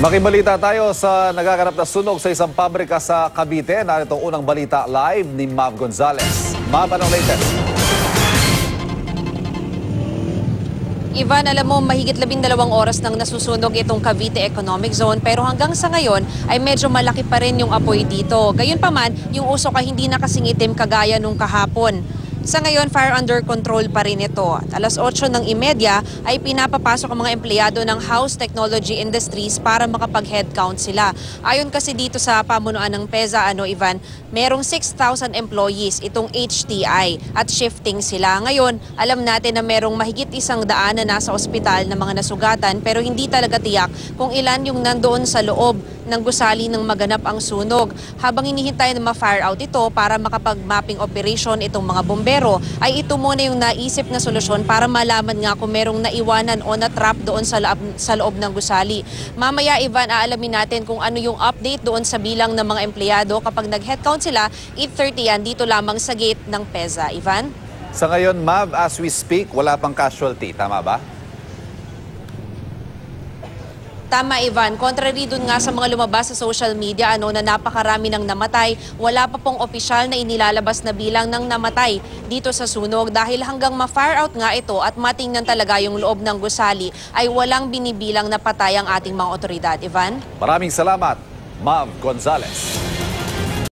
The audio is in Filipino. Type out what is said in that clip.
Makibalita tayo sa nagaganap na sunog sa isang pabrika sa Cavite. Narito ang unang balita live ni Mav Gonzalez. Mav, anong latest? Ivan, alam mo, mahigit 12 oras nang nasusunog itong Cavite Economic Zone, pero hanggang sa ngayon ay medyo malaki pa rin yung apoy dito. Gayunpaman, yung usok ay hindi na kasing itim kagaya nung kahapon. Sa ngayon, fire under control pa rin ito. At alas 8:30 ay pinapapasok ang mga empleyado ng House Technology Industries para makapag-head count sila. Ayon kasi dito sa pamunuan ng PEZA, Ivan, merong 6,000 employees itong HTI at shifting sila. Ngayon, alam natin na merong mahigit 100 na nasa ospital na mga nasugatan, pero hindi talaga tiyak kung ilan yung nandoon sa loob ng gusali ng maganap ang sunog. Habang hinihintay na ma-fire out ito para makapag-mapping operation itong mga bombero, ay ito muna yung naisip na solusyon para malaman nga kung merong naiwanan o na-trap doon sa loob ng gusali. Mamaya, Ivan, aalamin natin kung ano yung update doon sa bilang ng mga empleyado kapag nag-headcount sila. 8:30 yan dito lamang sa gate ng PEZA. Ivan? Sa ngayon, Mav, as we speak, wala pang casualty. Tama ba? Tama, Ivan. Contrary dun nga sa mga lumabas sa social media na napakarami ng namatay, wala pa pong opisyal na inilalabas na bilang ng namatay dito sa sunog dahil hanggang ma-fire out nga ito at matingnan talaga yung loob ng gusali ay walang binibilang na patay ang ating mga otoridad. Ivan? Maraming salamat, Mav Gonzalez.